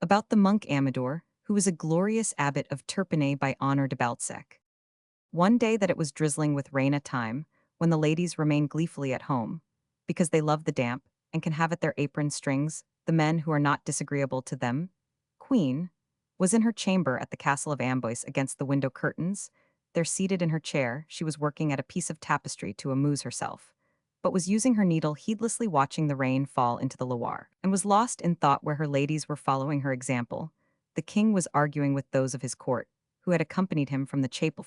About the monk Amador, who was a glorious abbot of Turpenay by Honoré de Balzac. One day that it was drizzling with rain a time, when the ladies remain gleefully at home, because they love the damp, and can have at their apron strings the men who are not disagreeable to them, Queen was in her chamber at the castle of Amboise against the window curtains. There seated in her chair, she was working at a piece of tapestry to amuse herself, but was using her needle heedlessly watching the rain fall into the Loire, and was lost in thought where her ladies were following her example. The king was arguing with those of his court, who had accompanied him from the chapel.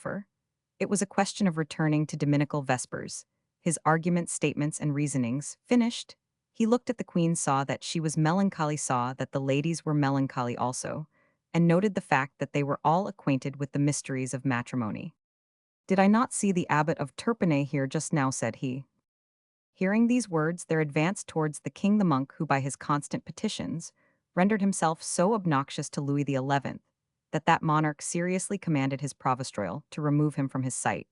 It was a question of returning to dominical vespers. His arguments, statements, and reasonings finished, he looked at the queen, saw that she was melancholy, saw that the ladies were melancholy also, and noted the fact that they were all acquainted with the mysteries of matrimony. "Did I not see the abbot of Turpenay here just now?" said he. Hearing these words, there advanced towards the king the monk who by his constant petitions rendered himself so obnoxious to Louis XI that monarch seriously commanded his provost royal to remove him from his sight,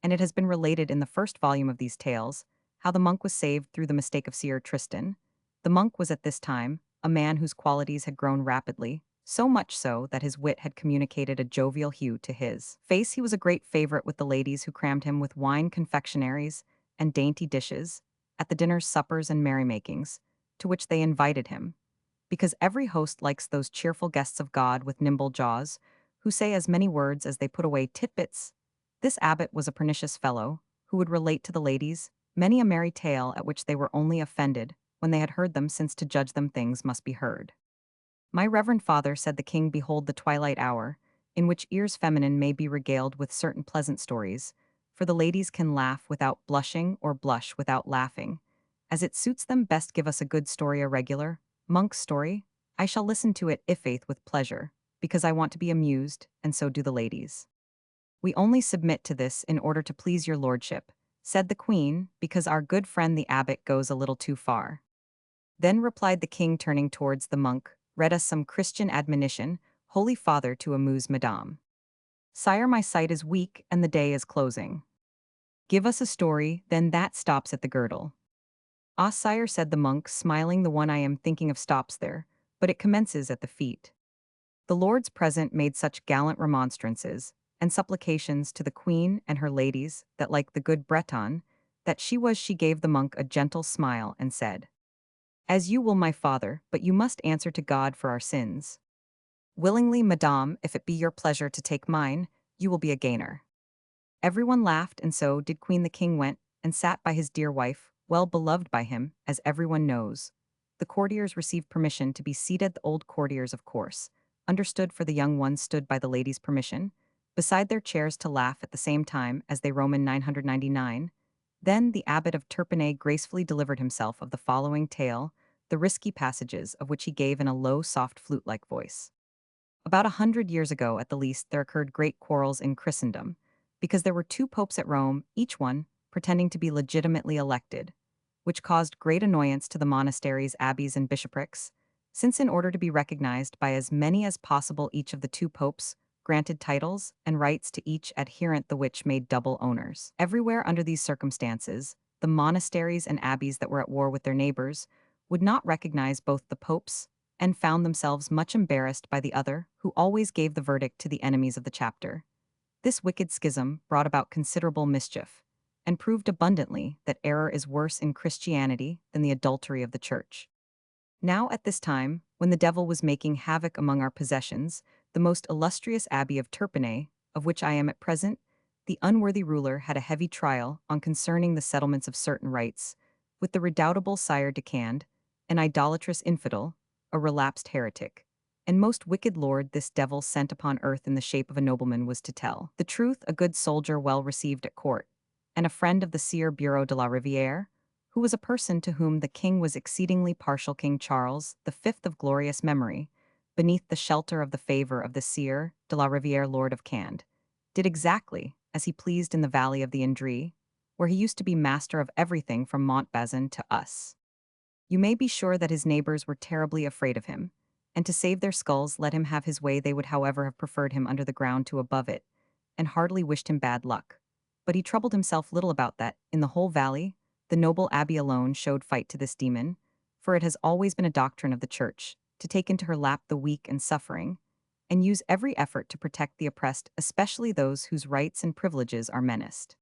and it has been related in the first volume of these tales how the monk was saved through the mistake of Sieur Tristan. The monk was at this time a man whose qualities had grown rapidly, so much so that his wit had communicated a jovial hue to his face. He was a great favorite with the ladies who crammed him with wine, confectionaries, and dainty dishes at the dinners, suppers, and merrymakings to which they invited him, because every host likes those cheerful guests of God with nimble jaws, who say as many words as they put away titbits. This abbot was a pernicious fellow, who would relate to the ladies many a merry tale at which they were only offended when they had heard them, since to judge them things must be heard. "My reverend father," said the king, "behold the twilight hour, in which ears feminine may be regaled with certain pleasant stories, for the ladies can laugh without blushing or blush without laughing. As it suits them best, give us a good story, a regular monk's story. I shall listen to it, if faith, with pleasure, because I want to be amused, and so do the ladies. We only submit to this in order to please your lordship," said the queen, "because our good friend the abbot goes a little too far." Then replied the king, turning towards the monk, "Read us some Christian admonition, holy father, to amuse madame. Sire, my sight is weak, and the day is closing. Give us a story, then, that stops at the girdle." "Ah, sire," said the monk, smiling, "the one I am thinking of stops there, but it commences at the feet." The lords present made such gallant remonstrances and supplications to the queen and her ladies that, like the good Breton that she gave the monk a gentle smile and said, "As you will, my father, but you must answer to God for our sins." "Willingly, madame, if it be your pleasure to take mine, you will be a gainer." Everyone laughed, and so did Queen. The king went and sat by his dear wife, well beloved by him, as everyone knows. The courtiers received permission to be seated. The old courtiers, of course, understood, for the young ones stood by the ladies' permission, beside their chairs to laugh at the same time as they. Roman 999. Then the abbot of Turpenay gracefully delivered himself of the following tale, the risky passages of which he gave in a low, soft, flute-like voice. About 100 years ago, at the least, there occurred great quarrels in Christendom, because there were two popes at Rome, each one pretending to be legitimately elected, which caused great annoyance to the monasteries, abbeys, and bishoprics, since in order to be recognized by as many as possible, each of the two popes granted titles and rights to each adherent, the which made double owners. Everywhere under these circumstances, the monasteries and abbeys that were at war with their neighbors would not recognize both the popes, and found themselves much embarrassed by the other, who always gave the verdict to the enemies of the chapter. This wicked schism brought about considerable mischief, and proved abundantly that error is worse in Christianity than the adultery of the church. Now, at this time, when the devil was making havoc among our possessions, the most illustrious abbey of Turpenay, of which I am at present, the unworthy ruler had a heavy trial on concerning the settlements of certain rights, with the redoubtable Sire Decand, an idolatrous infidel, a relapsed heretic, and most wicked lord this devil sent upon earth in the shape of a nobleman was to tell the truth, a good soldier well received at court, and a friend of the Sieur Bureau de la Rivière, who was a person to whom the king was exceedingly partial. King Charles the Fifth of glorious memory, beneath the shelter of the favor of the Sieur de la Rivière, Lord of Cand, did exactly as he pleased in the valley of the Indre, where he used to be master of everything from Montbazon to us. You may be sure that his neighbors were terribly afraid of him, and to save their skulls let him have his way. They would, however, have preferred him under the ground to above it, and heartily wished him bad luck. But he troubled himself little about that. In the whole valley, the noble abbey alone showed fight to this demon, for it has always been a doctrine of the church to take into her lap the weak and suffering, and use every effort to protect the oppressed, especially those whose rights and privileges are menaced.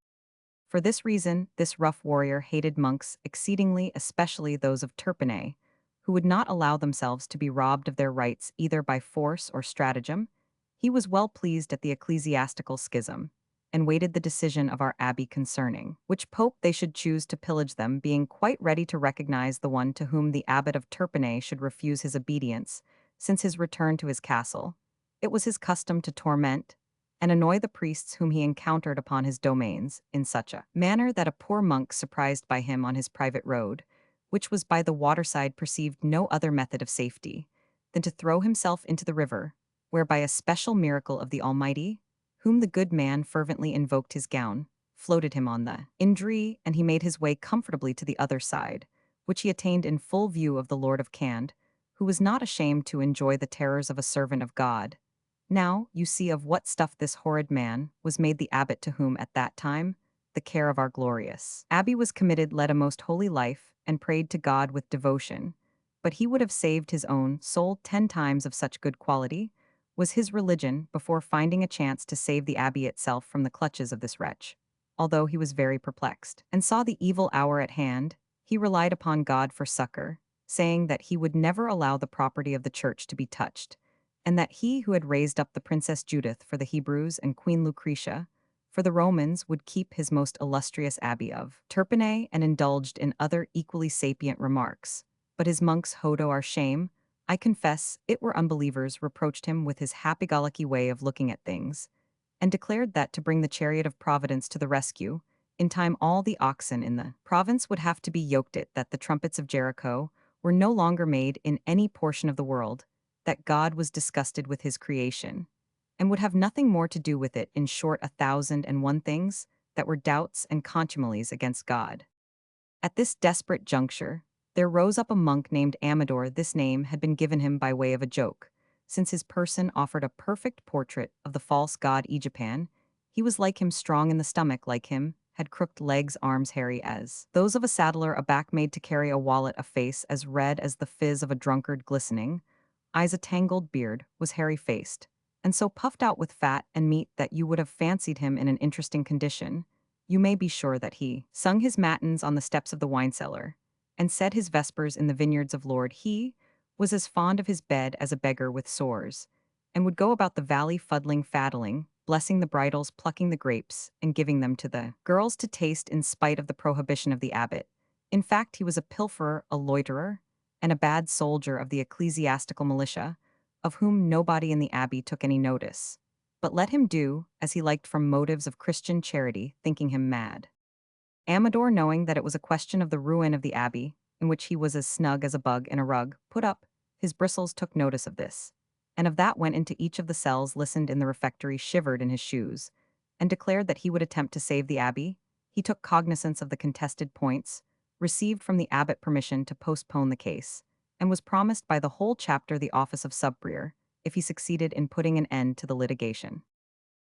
For this reason, this rough warrior hated monks exceedingly, especially those of Turpenay, who would not allow themselves to be robbed of their rights either by force or stratagem. He was well pleased at the ecclesiastical schism, and waited the decision of our abbey concerning which pope they should choose to pillage them, being quite ready to recognize the one to whom the abbot of Turpenay should refuse his obedience, since his return to his castle. It was his custom to torment and annoy the priests whom he encountered upon his domains in such a manner that a poor monk surprised by him on his private road, which was by the waterside, perceived no other method of safety than to throw himself into the river, where by a special miracle of the Almighty, whom the good man fervently invoked, his gown floated him on the Indre, and he made his way comfortably to the other side, which he attained in full view of the Lord of Cand, who was not ashamed to enjoy the terrors of a servant of God. Now, you see of what stuff this horrid man was made the abbot to whom, at that time, the care of our glorious abbey was committed, led a most holy life, and prayed to God with devotion. But he would have saved his own soul 10 times of such good quality, was his religion, before finding a chance to save the abbey itself from the clutches of this wretch. Although he was very perplexed, and saw the evil hour at hand, he relied upon God for succor, saying that he would never allow the property of the church to be touched, and that he who had raised up the Princess Judith for the Hebrews and Queen Lucretia for the Romans would keep his most illustrious abbey of Turpenay, and indulged in other equally sapient remarks. But his monks hodo our shame, I confess it were unbelievers, reproached him with his happy-go-lucky way of looking at things, and declared that to bring the chariot of Providence to the rescue, in time all the oxen in the province would have to be yoked it, that the trumpets of Jericho were no longer made in any portion of the world, that God was disgusted with his creation, and would have nothing more to do with it, in short 1,001 things that were doubts and contumelies against God. At this desperate juncture, there rose up a monk named Amador. This name had been given him by way of a joke, since his person offered a perfect portrait of the false god Egipan. He was like him, strong in the stomach, like him, had crooked legs, arms hairy as those of a saddler, a back made to carry a wallet, a face as red as the fizz of a drunkard glistening, eyes a tangled beard, was hairy-faced, and so puffed out with fat and meat that you would have fancied him in an interesting condition. You may be sure that he sung his matins on the steps of the wine cellar, and said his vespers in the vineyards of Lord. He was as fond of his bed as a beggar with sores, and would go about the valley fuddling, faddling, blessing the bridals, plucking the grapes, and giving them to the girls to taste in spite of the prohibition of the abbot. In fact, he was a pilferer, a loiterer, and a bad soldier of the ecclesiastical militia, of whom nobody in the abbey took any notice, but let him do as he liked from motives of Christian charity, thinking him mad. Amador, knowing that it was a question of the ruin of the abbey, in which he was as snug as a bug in a rug, put up his bristles, took notice of this, and of that, went into each of the cells, listened in the refectory, shivered in his shoes, and declared that he would attempt to save the abbey. He took cognizance of the contested points, received from the abbot permission to postpone the case, and was promised by the whole chapter the office of subprior, if he succeeded in putting an end to the litigation.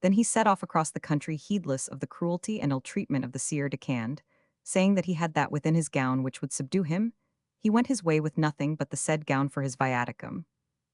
Then he set off across the country, heedless of the cruelty and ill-treatment of the Sieur de Cand, saying that he had that within his gown which would subdue him. He went his way with nothing but the said gown for his viaticum.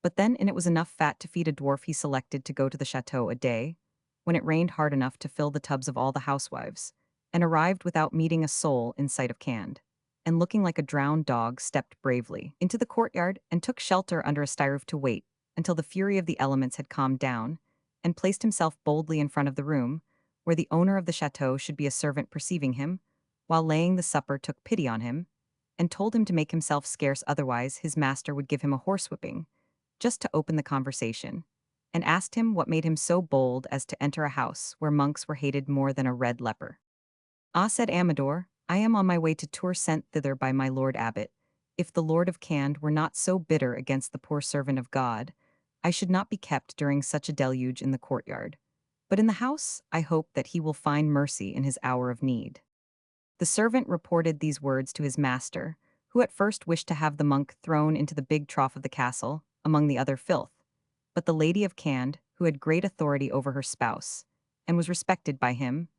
But then, and it was enough fat to feed a dwarf, he selected to go to the chateau a day, when it rained hard enough to fill the tubs of all the housewives, and arrived without meeting a soul in sight of Cand, and looking like a drowned dog, stepped bravely into the courtyard and took shelter under a styroof to wait until the fury of the elements had calmed down, and placed himself boldly in front of the room, where the owner of the chateau should be a servant. Perceiving him, while laying the supper, took pity on him, and told him to make himself scarce, otherwise his master would give him a horsewhipping, just to open the conversation, and asked him what made him so bold as to enter a house where monks were hated more than a red leper. Ah, said Amador, I am on my way to Tours, sent thither by my lord abbot. If the Lord of Cand were not so bitter against the poor servant of God, I should not be kept during such a deluge in the courtyard. But in the house, I hope that he will find mercy in his hour of need. The servant reported these words to his master, who at first wished to have the monk thrown into the big trough of the castle, among the other filth. But the lady of Cand, who had great authority over her spouse, and was respected by him,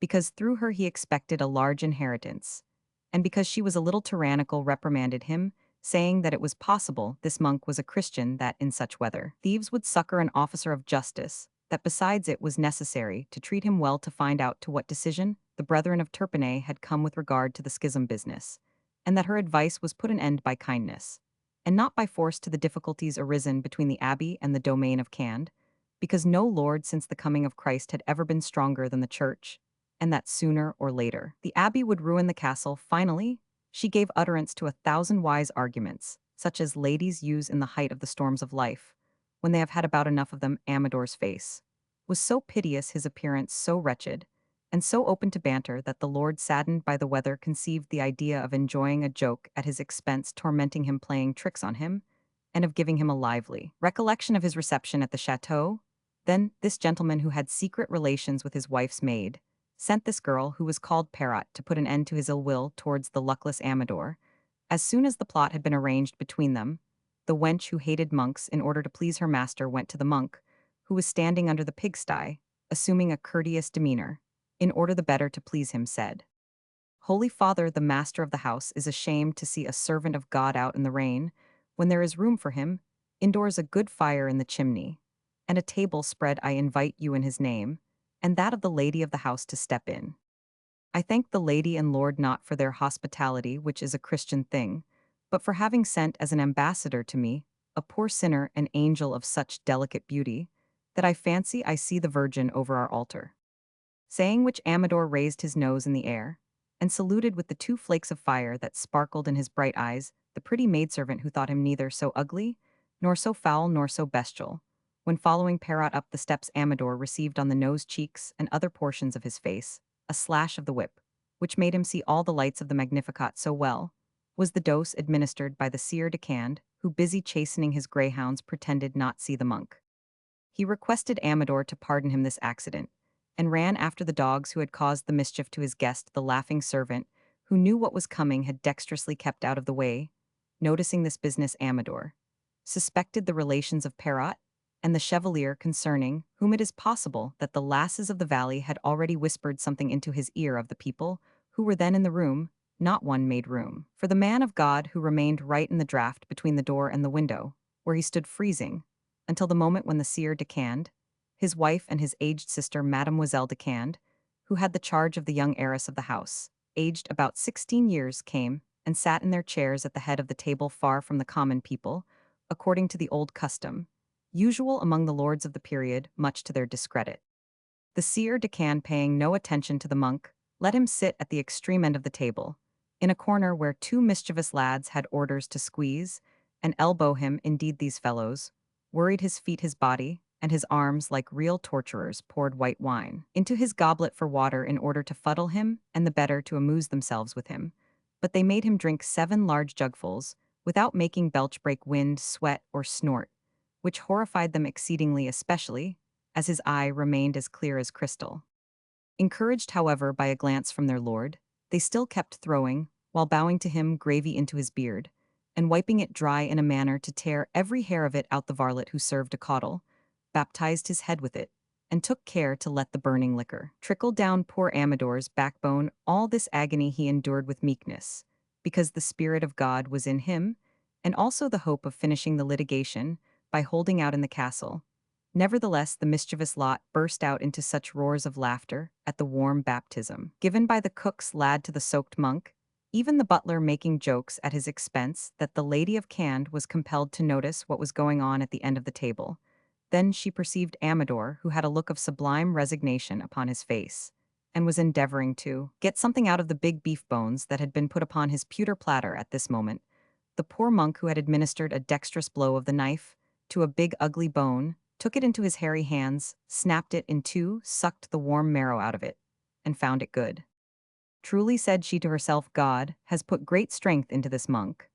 because through her he expected a large inheritance, and because she was a little tyrannical, reprimanded him, saying that it was possible this monk was a Christian, that in such weather, thieves would succor an officer of justice, that besides it was necessary to treat him well to find out to what decision the brethren of Turpenay had come with regard to the schism business, and that her advice was put an end by kindness, and not by force to the difficulties arisen between the abbey and the domain of Cand, because no lord since the coming of Christ had ever been stronger than the church, and that sooner or later the abbey would ruin the castle. Finally, she gave utterance to 1,000 wise arguments, such as ladies use in the height of the storms of life, when they have had about enough of them. Amador's face was so piteous, his appearance so wretched, and so open to banter, that the lord, saddened by the weather, conceived the idea of enjoying a joke at his expense, tormenting him, playing tricks on him, and of giving him a lively recollection of his reception at the chateau. Then this gentleman, who had secret relations with his wife's maid, sent this girl, who was called Parrot, to put an end to his ill will towards the luckless Amador. As soon as the plot had been arranged between them, the wench who hated monks, in order to please her master, went to the monk, who was standing under the pigsty, assuming a courteous demeanor, in order the better to please him, said, "Holy Father, the master of the house is ashamed to see a servant of God out in the rain, when there is room for him, indoors a good fire in the chimney, and a table spread. I invite you in his name, and that of the lady of the house, to step in. I thank the lady and lord not for their hospitality, which is a Christian thing, but for having sent as an ambassador to me, a poor sinner, an angel of such delicate beauty, that I fancy I see the Virgin over our altar." Saying which, Amador raised his nose in the air, and saluted with the 2 flakes of fire that sparkled in his bright eyes the pretty maidservant, who thought him neither so ugly, nor so foul, nor so bestial. When following Parrot up the steps, Amador received on the nose, cheeks, and other portions of his face a slash of the whip, which made him see all the lights of the Magnificat. So well was the dose administered by the Sieur de Cand, who, busy chastening his greyhounds, pretended not see the monk. He requested Amador to pardon him this accident, and ran after the dogs who had caused the mischief to his guest. The laughing servant, who knew what was coming, had dexterously kept out of the way. Noticing this business, Amador suspected the relations of Parrot and the Chevalier, concerning whom it is possible that the lasses of the valley had already whispered something into his ear of the people who were then in the room. Not one made room for the man of God, who remained right in the draught between the door and the window, where he stood freezing, until the moment when the Sieur de Cand, his wife, and his aged sister, Mademoiselle de Cand, who had the charge of the young heiress of the house, aged about 16 years, came and sat in their chairs at the head of the table, far from the common people, according to the old custom, usual among the lords of the period, much to their discredit. The Sieur de Cand, paying no attention to the monk, let him sit at the extreme end of the table, in a corner where 2 mischievous lads had orders to squeeze and elbow him. Indeed, these fellows worried his feet, his body, and his arms like real torturers, poured white wine into his goblet for water, in order to fuddle him and the better to amuse themselves with him. But they made him drink 7 large jugfuls, without making belch, break wind, sweat, or snort, which horrified them exceedingly, especially as his eye remained as clear as crystal. Encouraged, however, by a glance from their lord, they still kept throwing, while bowing to him, gravy into his beard, and wiping it dry in a manner to tear every hair of it out. The varlet who served a caudle baptized his head with it, and took care to let the burning liquor trickle down poor Amador's backbone. All this agony he endured with meekness, because the Spirit of God was in him, and also the hope of finishing the litigation by holding out in the castle. Nevertheless, the mischievous lot burst out into such roars of laughter at the warm baptism given by the cook's lad to the soaked monk, even the butler making jokes at his expense, that the Lady of Cand was compelled to notice what was going on at the end of the table. Then she perceived Amador, who had a look of sublime resignation upon his face, and was endeavoring to get something out of the big beef bones that had been put upon his pewter platter. At this moment, the poor monk, who had administered a dexterous blow of the knife to a big ugly bone, took it into his hairy hands, snapped it in 2, sucked the warm marrow out of it, and found it good. Truly, said she to herself, God has put great strength into this monk.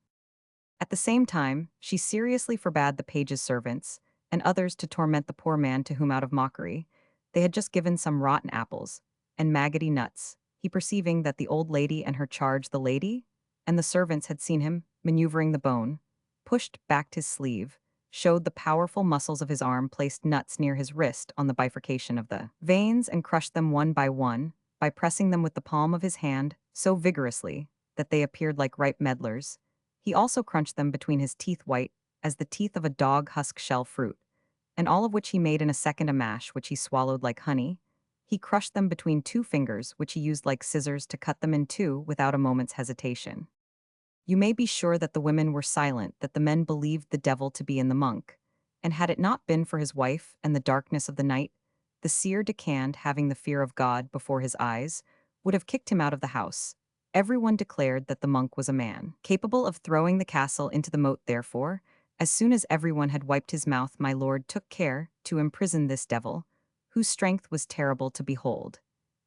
At the same time, she seriously forbade the pages' servants and others to torment the poor man, to whom, out of mockery, they had just given some rotten apples and maggoty nuts. He, perceiving that the old lady and her charge, the lady, and the servants had seen him maneuvering the bone, pushed back his sleeve, showed the powerful muscles of his arm, placed nuts near his wrist on the bifurcation of the veins, and crushed them one by pressing them with the palm of his hand so vigorously that they appeared like ripe medlars. He also crunched them between his teeth white as the teeth of a dog husk shell fruit, and all of which he made in a second a mash which he swallowed like honey. He crushed them between two fingers which he used like scissors to cut them in two without a moment's hesitation. You may be sure that the women were silent, that the men believed the devil to be in the monk, and had it not been for his wife and the darkness of the night, the seer decanned, having the fear of God before his eyes, would have kicked him out of the house. Everyone declared that the monk was a man, capable of throwing the castle into the moat. Therefore, as soon as everyone had wiped his mouth, my lord took care to imprison this devil, whose strength was terrible to behold,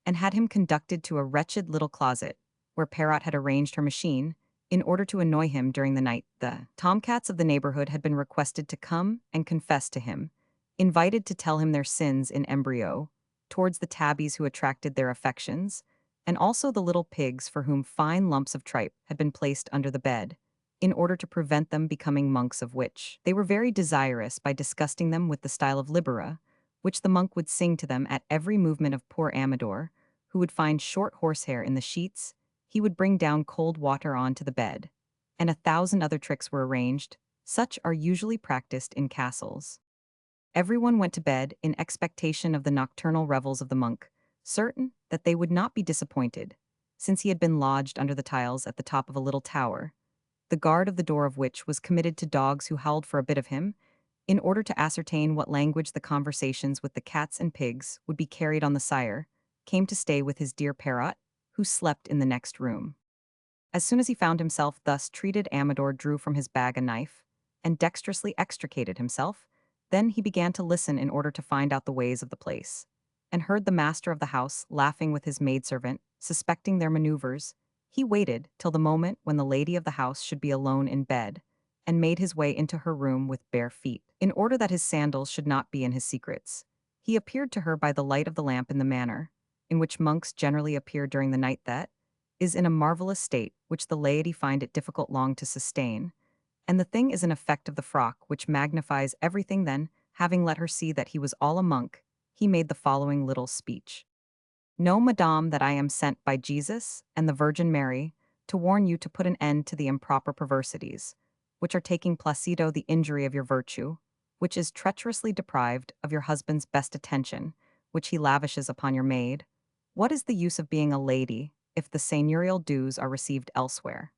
and had him conducted to a wretched little closet, where Parrot had arranged her machine, in order to annoy him during the night. The tomcats of the neighborhood had been requested to come and confess to him, invited to tell him their sins in embryo, towards the tabbies who attracted their affections, and also the little pigs for whom fine lumps of tripe had been placed under the bed, in order to prevent them becoming monks, of which they were very desirous, by disgusting them with the style of libera, which the monk would sing to them at every movement of poor Amador, who would find short horsehair in the sheets. He would bring down cold water on to the bed, and 1,000 other tricks were arranged. Such are usually practiced in castles. Everyone went to bed in expectation of the nocturnal revels of the monk, certain that they would not be disappointed, since he had been lodged under the tiles at the top of a little tower, the guard of the door of which was committed to dogs who howled for a bit of him, in order to ascertain what language the conversations with the cats and pigs would be carried on. The sire came to stay with his dear Parrot, who slept in the next room. As soon as he found himself thus treated, Amador drew from his bag a knife, and dexterously extricated himself. Then he began to listen in order to find out the ways of the place, and heard the master of the house laughing with his maidservant, suspecting their maneuvers. He waited till the moment when the lady of the house should be alone in bed, and made his way into her room with bare feet, in order that his sandals should not be in his secrets. He appeared to her by the light of the lamp in the manner in which monks generally appear during the night, that is in a marvelous state, which the laity find it difficult long to sustain, and the thing is an effect of the frock which magnifies everything. Then, having let her see that he was all a monk, he made the following little speech. Know, madame, that I am sent by Jesus and the Virgin Mary to warn you to put an end to the improper perversities, which are taking placido the injury of your virtue, which is treacherously deprived of your husband's best attention, which he lavishes upon your maid. What is the use of being a lady if the seigneurial dues are received elsewhere?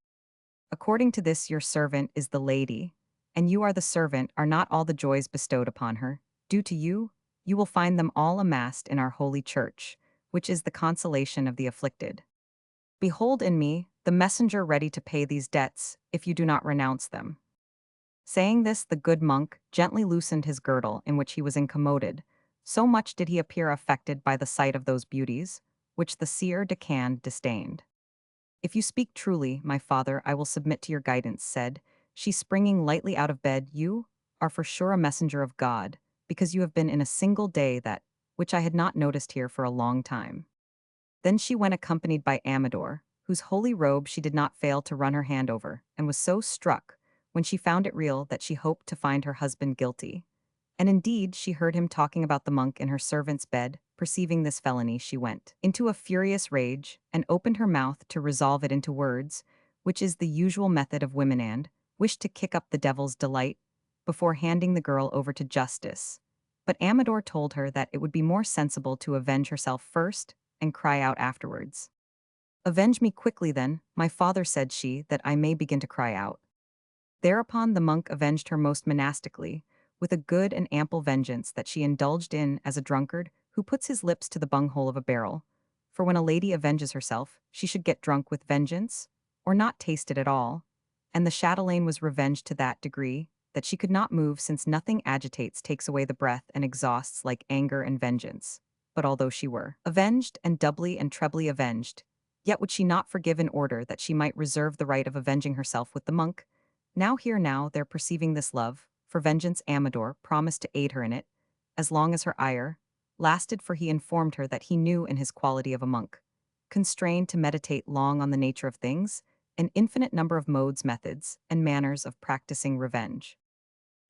According to this, your servant is the lady, and you are the servant. Are not all the joys bestowed upon her due to you? You will find them all amassed in our holy church, which is the consolation of the afflicted. Behold in me the messenger ready to pay these debts, if you do not renounce them. Saying this, the good monk gently loosened his girdle in which he was incommoded, so much did he appear affected by the sight of those beauties, which the seer decanned disdained. If you speak truly, my father, I will submit to your guidance, said she, springing lightly out of bed. You are for sure a messenger of God, because you have been in a single day that which I had not noticed here for a long time. Then she went accompanied by Amador, whose holy robe she did not fail to run her hand over, and was so struck when she found it real that she hoped to find her husband guilty. And indeed, she heard him talking about the monk in her servant's bed. Perceiving this felony, she went into a furious rage and opened her mouth to resolve it into words, which is the usual method of women, and wished to kick up the devil's delight before handing the girl over to justice. But Amador told her that it would be more sensible to avenge herself first and cry out afterwards. Avenge me quickly then, my father, said she, that I may begin to cry out. Thereupon the monk avenged her most monastically, with a good and ample vengeance that she indulged in as a drunkard who puts his lips to the bunghole of a barrel. For when a lady avenges herself, she should get drunk with vengeance, or not taste it at all. And the chatelaine was revenged to that degree that she could not move, since nothing agitates, takes away the breath, and exhausts like anger and vengeance. But although she were avenged and doubly and trebly avenged, yet would she not forgive in order that she might reserve the right of avenging herself with the monk. Now there perceiving this love for vengeance, Amador promised to aid her in it, as long as her ire lasted, for he informed her that he knew, in his quality of a monk, constrained to meditate long on the nature of things, an infinite number of modes, methods, and manners of practicing revenge.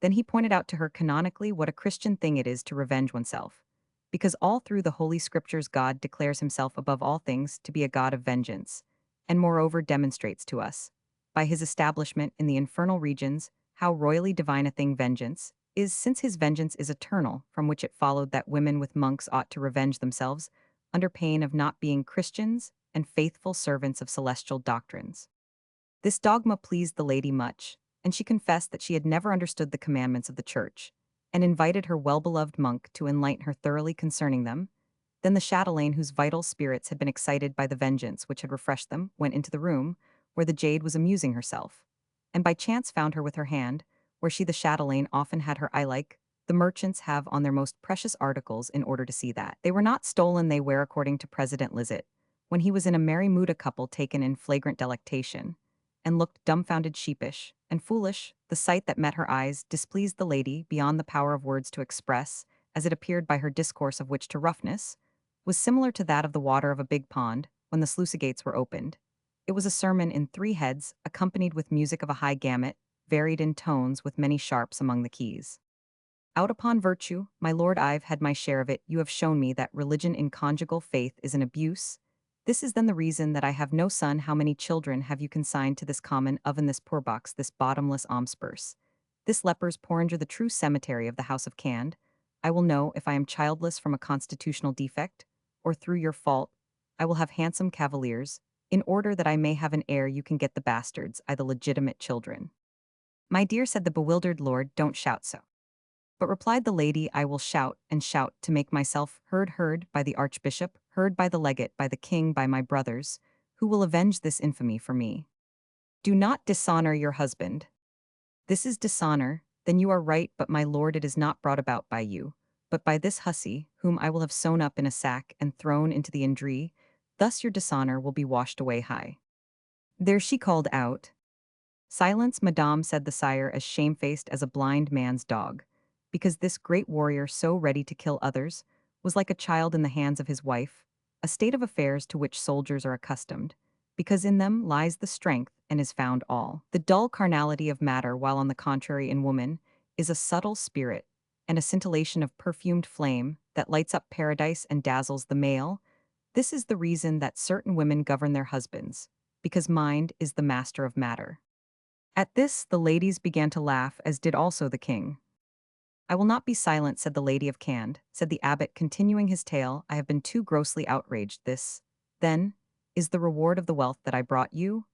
Then he pointed out to her canonically what a Christian thing it is to revenge oneself, because all through the Holy Scriptures God declares himself above all things to be a God of vengeance, and moreover demonstrates to us, by his establishment in the infernal regions, how royally divine a thing vengeance is, since his vengeance is eternal, from which it followed that women with monks ought to revenge themselves, under pain of not being Christians and faithful servants of celestial doctrines. This dogma pleased the lady much, and she confessed that she had never understood the commandments of the church, and invited her well-beloved monk to enlighten her thoroughly concerning them. Then the chatelaine, whose vital spirits had been excited by the vengeance which had refreshed them, went into the room, where the jade was amusing herself, and by chance found her with her hand, where she the chatelaine often had her eye like the merchants have on their most precious articles in order to see that they were not stolen they were according to President Lizet, when he was in a merry mood a couple taken in flagrant delectation, and looked dumbfounded sheepish and foolish. The sight that met her eyes displeased the lady beyond the power of words to express, as it appeared by her discourse of which to roughness, was similar to that of the water of a big pond, when the sluice gates were opened. It was a sermon in three heads, accompanied with music of a high gamut, varied in tones with many sharps among the keys. Out upon virtue, my lord, I've had my share of it. You have shown me that religion in conjugal faith is an abuse. This is then the reason that I have no son. How many children have you consigned to this common oven, this poor box, this bottomless almspurse, this leper's porringer, the true cemetery of the house of Cand? I will know if I am childless from a constitutional defect, or through your fault. I will have handsome cavaliers, in order that I may have an heir. You can get the bastards, I the legitimate children. My dear, said the bewildered lord, don't shout so. But replied the lady, I will shout and shout to make myself heard by the archbishop, heard by the legate, by the king, by my brothers, who will avenge this infamy for me. Do not dishonor your husband. This is dishonor, then you are right, but my lord, it is not brought about by you, but by this hussy, whom I will have sewn up in a sack and thrown into the Indre. Thus your dishonor will be washed away high. There she called out. Silence, madame, said the sire, as shamefaced as a blind man's dog, because this great warrior, so ready to kill others, was like a child in the hands of his wife, a state of affairs to which soldiers are accustomed, because in them lies the strength and is found all. The dull carnality of matter, while on the contrary in woman, is a subtle spirit, and a scintillation of perfumed flame that lights up paradise and dazzles the male. This is the reason that certain women govern their husbands, because mind is the master of matter. At this, the ladies began to laugh, as did also the king. I will not be silent, said the lady of Cand, said the abbot, continuing his tale. I have been too grossly outraged. This, then, is the reward of the wealth that I brought you,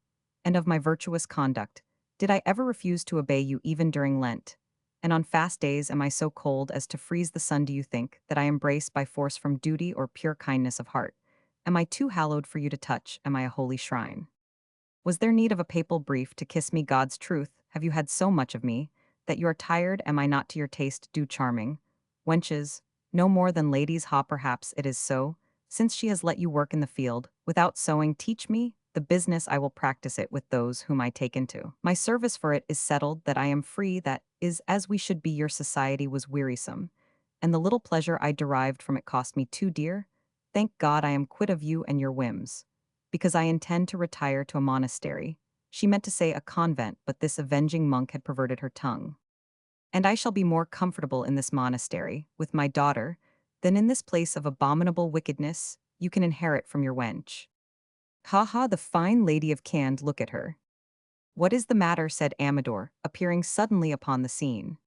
and of my virtuous conduct. Did I ever refuse to obey you even during Lent? And on fast days am I so cold as to freeze the sun? Do you think that I embrace by force from duty or pure kindness of heart? Am I too hallowed for you to touch? Am I a holy shrine? Was there need of a papal brief to kiss me? God's truth, have you had so much of me, that you are tired? Am I not to your taste do charming? Wenches, no more than ladies. Ha, perhaps it is so, since she has let you work in the field, without sewing. Teach me the business, I will practice it with those whom I take into my service, for it is settled that I am free. That is as we should be. Your society was wearisome, and the little pleasure I derived from it cost me too dear. Thank God I am quit of you and your whims, because I intend to retire to a monastery. She meant to say a convent, but this avenging monk had perverted her tongue. And I shall be more comfortable in this monastery, with my daughter, than in this place of abominable wickedness. You can inherit from your wench. Ha ha, the fine lady of Cand, look at her. What is the matter, said Amador, appearing suddenly upon the scene.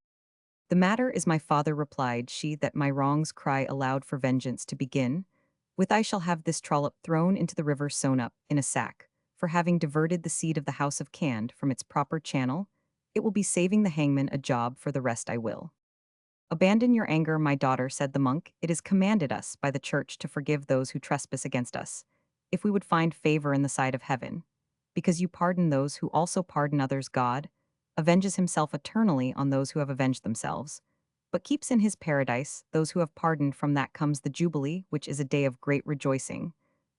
The matter is, my father, replied she, that my wrongs cry aloud for vengeance to begin with. I shall have this trollop thrown into the river, sewn up in a sack, for having diverted the seed of the house of Cand from its proper channel. It will be saving the hangman a job. For the rest I will. Abandon your anger, my daughter, said the monk. It is commanded us by the church to forgive those who trespass against us, if we would find favor in the sight of heaven. Because you pardon those who also pardon others, God avenges himself eternally on those who have avenged themselves, but keeps in his paradise those who have pardoned. From that comes the Jubilee, which is a day of great rejoicing,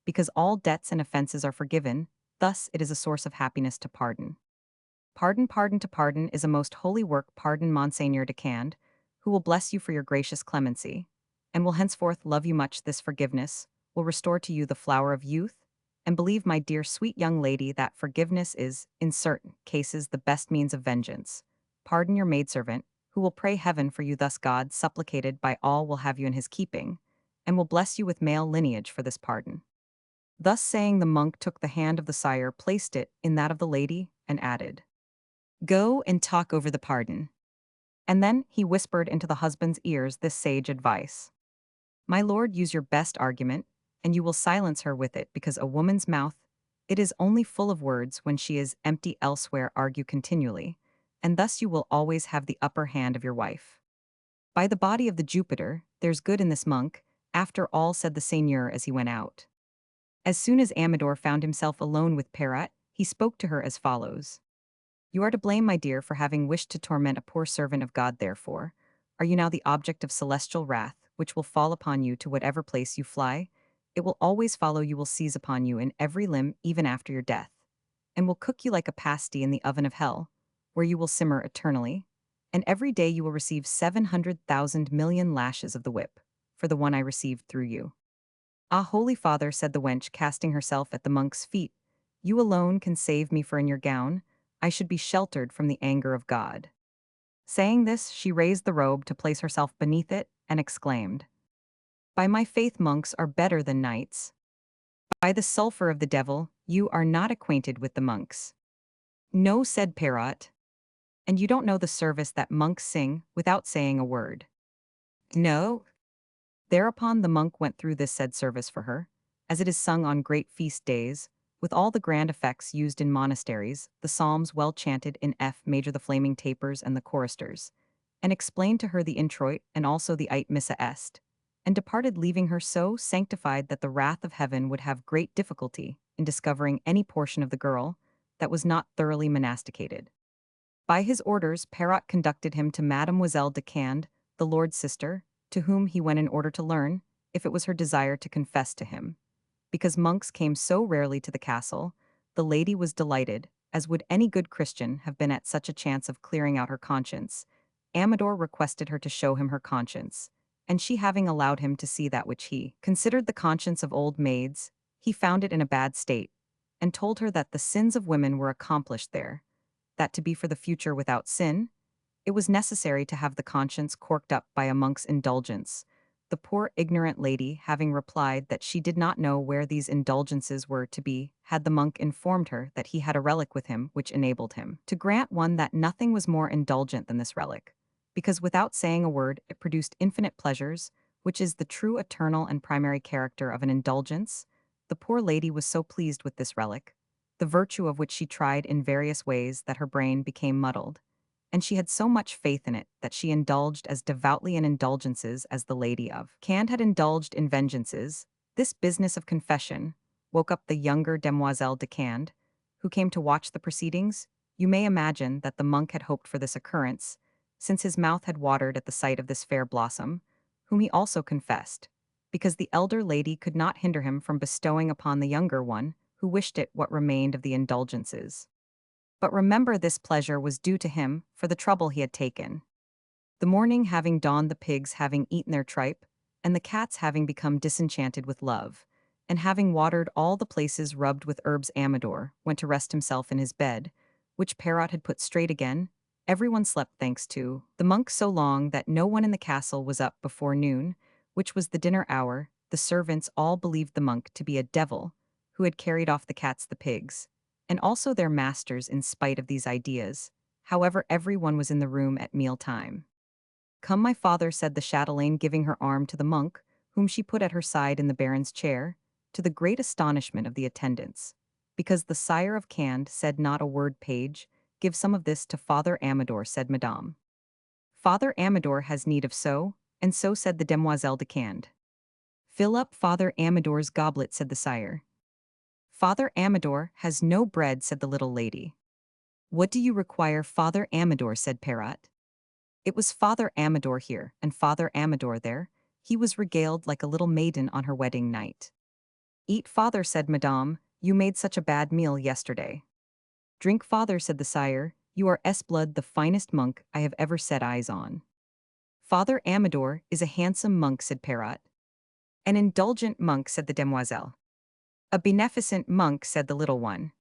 because all debts and offenses are forgiven. Thus it is a source of happiness to pardon. Pardon to pardon is a most holy work. Pardon Monseigneur de Cand, who will bless you for your gracious clemency, and will henceforth love you much. This forgiveness will restore to you the flower of youth, and believe, my dear sweet young lady, that forgiveness is, in certain cases, the best means of vengeance. Pardon your maidservant, who will pray heaven for you. Thus God, supplicated by all, will have you in his keeping, and will bless you with male lineage for this pardon. Thus saying, the monk took the hand of the sire, placed it in that of the lady, and added, "Go and talk over the pardon." And then he whispered into the husband's ears this sage advice: "My lord, use your best argument, and you will silence her with it, because a woman's mouth, it is only full of words when she is empty elsewhere. Argue continually, and thus you will always have the upper hand of your wife. By the body of the Jupiter, there's good in this monk, after all," said the seigneur as he went out. As soon as Amador found himself alone with Perrot, he spoke to her as follows: "You are to blame, my dear, for having wished to torment a poor servant of God. Therefore are you now the object of celestial wrath, which will fall upon you to whatever place you fly. It will always follow you, will seize upon you in every limb, even after your death, and will cook you like a pasty in the oven of hell, where you will simmer eternally. And every day you will receive 700,000 million lashes of the whip, for the one I received through you." "Ah, holy father," said the wench, casting herself at the monk's feet, "you alone can save me, for in your gown I should be sheltered from the anger of God." Saying this, she raised the robe to place herself beneath it, and exclaimed, "By my faith, monks are better than knights. By the sulphur of the devil, you are not acquainted with the monks." "No," said Perrot. "And you don't know the service that monks sing without saying a word." "No." Thereupon the monk went through this said service for her, as it is sung on great feast days, with all the grand effects used in monasteries, the psalms well chanted in F major, the flaming tapers and the choristers, and explained to her the introit and also the ite missa est, and departed, leaving her so sanctified that the wrath of heaven would have great difficulty in discovering any portion of the girl that was not thoroughly monasticated. By his orders, Perrot conducted him to Mademoiselle de Cande, the lord's sister, to whom he went in order to learn if it was her desire to confess to him. Because monks came so rarely to the castle, the lady was delighted, as would any good Christian have been at such a chance of clearing out her conscience. Amador requested her to show him her conscience, and she having allowed him to see that which he considered the conscience of old maids, he found it in a bad state, and told her that the sins of women were accomplished there, that to be for the future without sin, it was necessary to have the conscience corked up by a monk's indulgence. The poor ignorant lady having replied that she did not know where these indulgences were to be, had the monk informed her that he had a relic with him which enabled him to grant one, that nothing was more indulgent than this relic, because without saying a word it produced infinite pleasures, which is the true eternal and primary character of an indulgence. The poor lady was so pleased with this relic, the virtue of which she tried in various ways, that her brain became muddled, and she had so much faith in it that she indulged as devoutly in indulgences as the Lady of Cand had indulged in vengeances. This business of confession woke up the younger Demoiselle de Cand, who came to watch the proceedings. You may imagine that the monk had hoped for this occurrence, since his mouth had watered at the sight of this fair blossom, whom he also confessed, because the elder lady could not hinder him from bestowing upon the younger one, who wished it, what remained of the indulgences. But remember, this pleasure was due to him for the trouble he had taken. The morning having dawned, the pigs having eaten their tripe, and the cats having become disenchanted with love, and having watered all the places rubbed with herbs, Amador went to rest himself in his bed, which Perrot had put straight again. Everyone slept, thanks to the monk, so long that no one in the castle was up before noon, which was the dinner hour. The servants all believed the monk to be a devil, who had carried off the cats, the pigs, and also their masters. In spite of these ideas, however, everyone was in the room at mealtime. "Come, my father," said the chatelaine, giving her arm to the monk, whom she put at her side in the baron's chair, to the great astonishment of the attendants, because the sire of Cand said not a word. "Page, give some of this to Father Amador," said Madame. "Father Amador has need of so, and so," said the Demoiselle de Cand. "Fill up Father Amador's goblet," said the sire. "Father Amador has no bread," said the little lady. "What do you require, Father Amador?" said Perrot. It was Father Amador here, and Father Amador there. He was regaled like a little maiden on her wedding night. "Eat, Father," said Madame, "you made such a bad meal yesterday." "Drink, Father," said the sire, "you are blood the finest monk I have ever set eyes on." "Father Amador is a handsome monk," said Perrot. "An indulgent monk," said the demoiselle. "A beneficent monk," said the little one.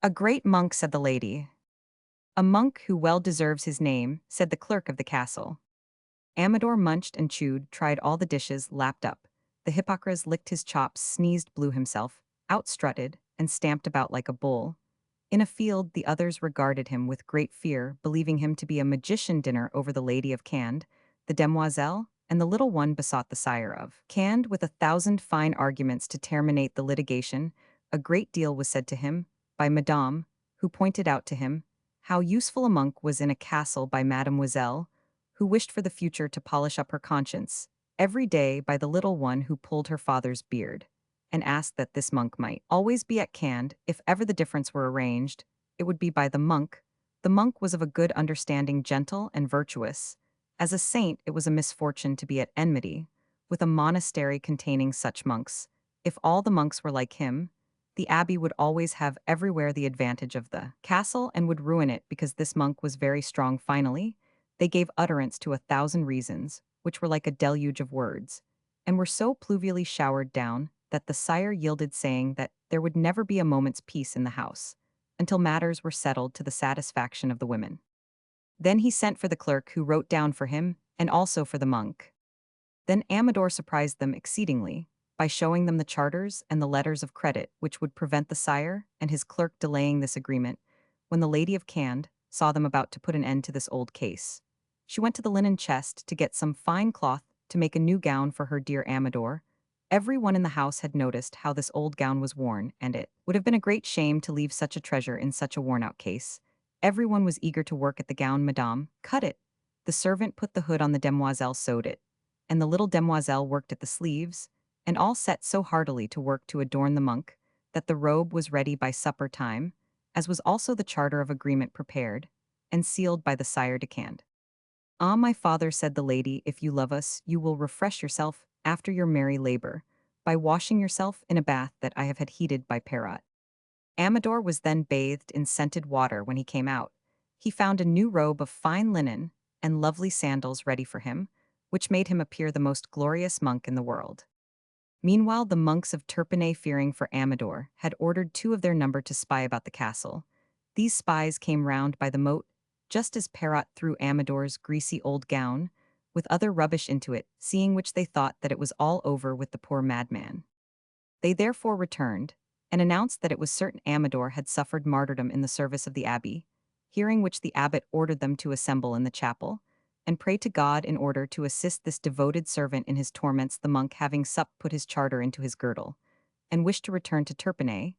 "A great monk," said the lady. "A monk who well deserves his name," said the clerk of the castle. Amador munched and chewed, tried all the dishes, lapped up. The hypocrite licked his chops, sneezed, blew himself outstrutted, and stamped about like a bull. In a field, the others regarded him with great fear, believing him to be a magician dinner over the Lady of Cand, the demoiselle, and the little one besought the sire of Cand with 1,000 fine arguments to terminate the litigation. A great deal was said to him by Madame, who pointed out to him how useful a monk was in a castle by Mademoiselle, who wished for the future to polish up her conscience, every day by the little one who pulled her father's beard, and asked that this monk might always be at Cand. If ever the difference were arranged, it would be by the monk. The monk was of a good understanding, gentle and virtuous. As a saint, it was a misfortune to be at enmity with a monastery containing such monks. If all the monks were like him, the abbey would always have everywhere the advantage of the castle and would ruin it because this monk was very strong. Finally, they gave utterance to 1,000 reasons, which were like a deluge of words, and were so pluvially showered down that the sire yielded, saying that there would never be a moment's peace in the house until matters were settled to the satisfaction of the women. Then he sent for the clerk who wrote down for him, and also for the monk. Then Amador surprised them exceedingly by showing them the charters and the letters of credit which would prevent the sire and his clerk delaying this agreement. When the Lady of Cand saw them about to put an end to this old case, she went to the linen chest to get some fine cloth to make a new gown for her dear Amador. Every one in the house had noticed how this old gown was worn, and it would have been a great shame to leave such a treasure in such a worn-out case. Everyone was eager to work at the gown. Madame cut it. The servant put the hood on, the demoiselle sewed it, and the little demoiselle worked at the sleeves, and all set so heartily to work to adorn the monk that the robe was ready by supper time, as was also the charter of agreement prepared and sealed by the Sire de Cand. "Ah, my father," said the lady, "if you love us, you will refresh yourself after your merry labor by washing yourself in a bath that I have had heated by Perrot." Amador was then bathed in scented water. When he came out, he found a new robe of fine linen and lovely sandals ready for him, which made him appear the most glorious monk in the world. Meanwhile, the monks of Turpenay, fearing for Amador, had ordered 2 of their number to spy about the castle. These spies came round by the moat, just as Perrot threw Amador's greasy old gown, with other rubbish into it, seeing which they thought that it was all over with the poor madman. They therefore returned, and announced that it was certain Amador had suffered martyrdom in the service of the abbey, hearing which the abbot ordered them to assemble in the chapel, and pray to God in order to assist this devoted servant in his torments. The monk, having supped, put his charter into his girdle, and wished to return to Turpenay.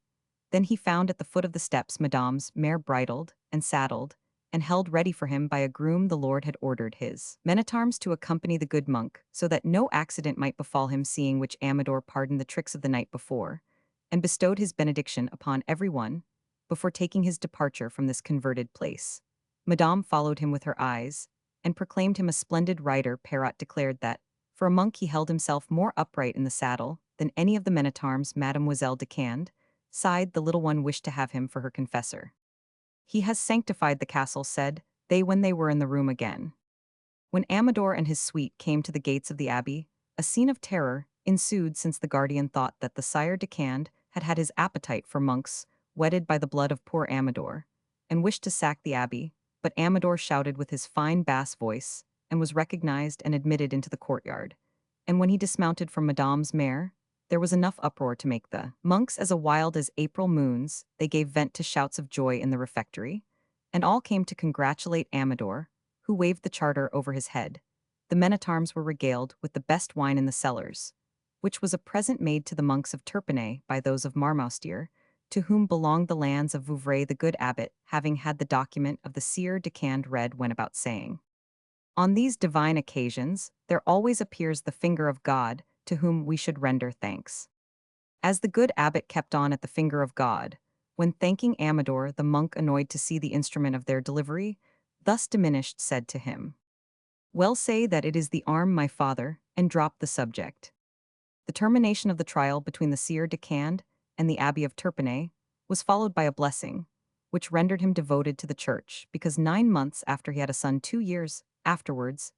Then he found at the foot of the steps Madame's mare bridled and saddled, and held ready for him by a groom. The Lord had ordered his men-at-arms to accompany the good monk, so that no accident might befall him, seeing which Amador pardoned the tricks of the night before, and bestowed his benediction upon every one, before taking his departure from this converted place. Madame followed him with her eyes, and proclaimed him a splendid rider. Perrot declared that, for a monk, he held himself more upright in the saddle than any of the men-at-arms. Mademoiselle de Cand sighed. The little one wished to have him for her confessor. "He has sanctified the castle," said they when they were in the room again. When Amador and his suite came to the gates of the abbey, a scene of terror ensued, since the guardian thought that the Sire de Cand had had his appetite for monks wetted by the blood of poor Amador, and wished to sack the abbey. But Amador shouted with his fine bass voice, and was recognized and admitted into the courtyard. And when he dismounted from Madame's mare, there was enough uproar to make the monks as wild as April moons. They gave vent to shouts of joy in the refectory, and all came to congratulate Amador, who waved the charter over his head. The men-at-arms were regaled with the best wine in the cellars, which was a present made to the monks of Turpenay by those of Marmoustier, to whom belonged the lands of Vouvray. The good abbot, having had the document of the Sire de Cand read, went about saying, "On these divine occasions, there always appears the finger of God, to whom we should render thanks." As the good abbot kept on at the finger of God, when thanking Amador, the monk, annoyed to see the instrument of their delivery thus diminished, said to him, "Well, say that it is the arm, my father," and dropped the subject. The termination of the trial between the Sire de Cand and the Abbey of Turpenay was followed by a blessing, which rendered him devoted to the church, because 9 months after he had a son, 2 years afterwards,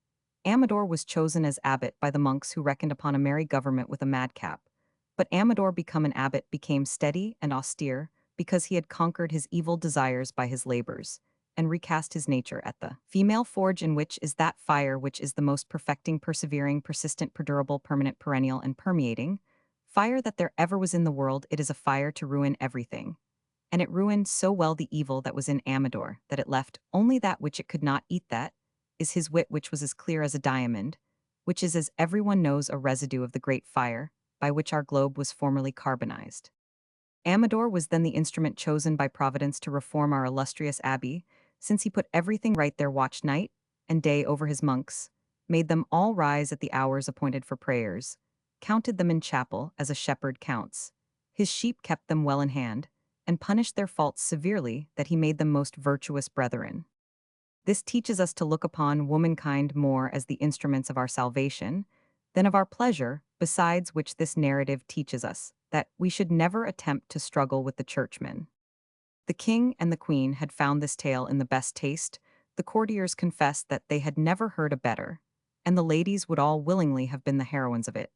Amador was chosen as abbot by the monks, who reckoned upon a merry government with a madcap. But Amador, become an abbot, became steady and austere, because he had conquered his evil desires by his labors, and recast his nature at the female forge, in which is that fire which is the most perfecting, persevering, persistent, perdurable, permanent, perennial, and permeating Fire that there ever was in the world, it is a fire to ruin everything. And it ruined so well the evil that was in Amador that it left only that which it could not eat, that is his wit, which was as clear as a diamond, which is, as everyone knows, a residue of the great fire, by which our globe was formerly carbonized. Amador was then the instrument chosen by Providence to reform our illustrious abbey, since he put everything right there, watched night and day over his monks, made them all rise at the hours appointed for prayers, counted them in chapel as a shepherd counts. His sheep kept them well in hand, and punished their faults severely, that he made them most virtuous brethren. This teaches us to look upon womankind more as the instruments of our salvation than of our pleasure, besides which this narrative teaches us that we should never attempt to struggle with the churchmen. The king and the queen had found this tale in the best taste, the courtiers confessed that they had never heard a better, and the ladies would all willingly have been the heroines of it.